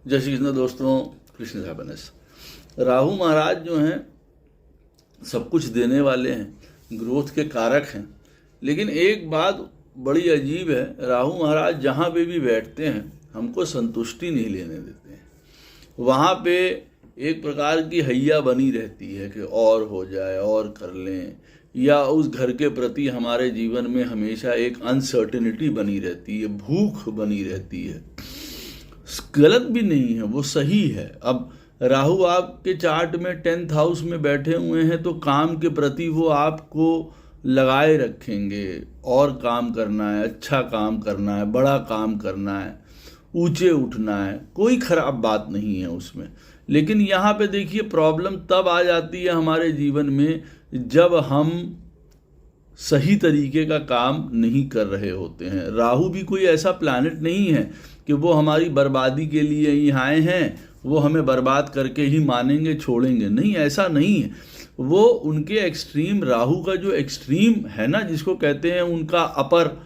जय श्री कृष्ण दोस्तों, कृष्ण हैप्पीनेस। राहु महाराज जो हैं सब कुछ देने वाले हैं, ग्रोथ के कारक हैं। लेकिन एक बात बड़ी अजीब है, राहु महाराज जहाँ पे भी बैठते हैं हमको संतुष्टि नहीं लेने देते हैं। वहाँ पे एक प्रकार की हैया बनी रहती है कि और हो जाए और कर लें, या उस घर के प्रति हमारे जीवन में हमेशा एक अनसर्टेनिटी बनी रहती है, भूख बनी रहती है। गलत भी नहीं है, वो सही है। अब राहु आपके चार्ट में 10th हाउस में बैठे हुए हैं तो काम के प्रति वो आपको लगाए रखेंगे। और काम करना है, अच्छा काम करना है, बड़ा काम करना है, ऊंचे उठना है, कोई खराब बात नहीं है उसमें। लेकिन यहाँ पे देखिए प्रॉब्लम तब आ जाती है हमारे जीवन में जब हम सही तरीके का काम नहीं कर रहे होते हैं। राहु भी कोई ऐसा प्लैनेट नहीं है कि वो हमारी बर्बादी के लिए ही आए हैं, वो हमें बर्बाद करके ही मानेंगे छोड़ेंगे, नहीं, ऐसा नहीं है। वो उनके एक्सट्रीम, राहु का जो एक्सट्रीम है ना, जिसको कहते हैं उनका अपर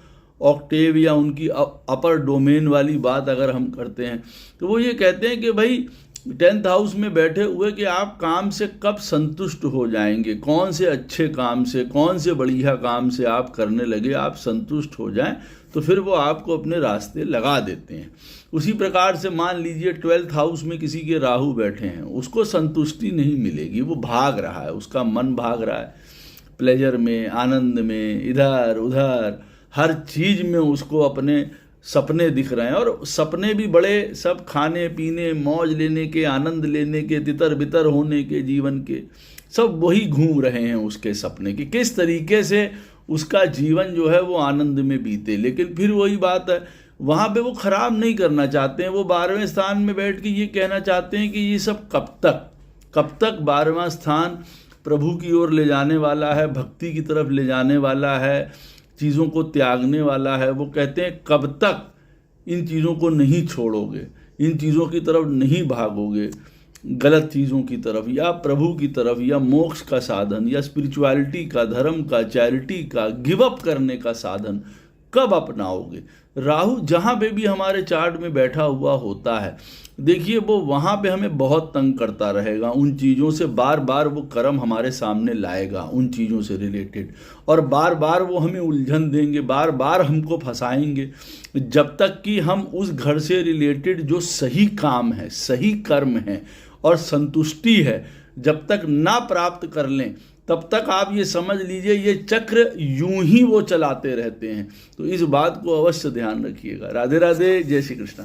ऑक्टेव या उनकी अपर डोमेन वाली बात अगर हम करते हैं तो वो ये कहते हैं कि भाई 10th हाउस में बैठे हुए कि आप काम से कब संतुष्ट हो जाएंगे, कौन से अच्छे काम से, कौन से बढ़िया काम से आप करने लगे, आप संतुष्ट हो जाएं तो फिर वो आपको अपने रास्ते लगा देते हैं। उसी प्रकार से मान लीजिए 12th हाउस में किसी के राहु बैठे हैं, उसको संतुष्टि नहीं मिलेगी, वो भाग रहा है, उसका मन भाग रहा है प्लेजर में, आनंद में, इधर उधर हर चीज़ में उसको अपने सपने दिख रहे हैं। और सपने भी बड़े, सब खाने पीने, मौज लेने के, आनंद लेने के, तितर बितर होने के, जीवन के, सब वही घूम रहे हैं उसके सपने कि किस तरीके से उसका जीवन जो है वो आनंद में बीते। लेकिन फिर वही बात है, वहाँ पे वो खराब नहीं करना चाहते हैं। वो 12वें स्थान में बैठ के ये कहना चाहते हैं कि ये सब कब तक 12वां स्थान प्रभु की ओर ले जाने वाला है, भक्ति की तरफ ले जाने वाला है, चीज़ों को त्यागने वाला है। वो कहते हैं कब तक इन चीज़ों को नहीं छोड़ोगे, इन चीज़ों की तरफ नहीं भागोगे, गलत चीज़ों की तरफ या प्रभु की तरफ या मोक्ष का साधन या स्पिरिचुअलिटी का, धर्म का, चैरिटी का, गिव अप करने का साधन कब अपनाओगे। राहु जहाँ पे भी हमारे चार्ट में बैठा हुआ होता है, देखिए वो वहाँ पे हमें बहुत तंग करता रहेगा। उन चीज़ों से बार बार वो कर्म हमारे सामने लाएगा, उन चीज़ों से रिलेटेड, और बार बार वो हमें उलझन देंगे, बार बार हमको फंसाएंगे, जब तक कि हम उस घर से रिलेटेड जो सही काम है, सही कर्म है और संतुष्टि है, जब तक ना प्राप्त कर लें तब तक आप ये समझ लीजिए ये चक्र यूं ही वो चलाते रहते हैं। तो इस बात को अवश्य ध्यान रखिएगा। राधे राधे, जय श्री कृष्ण।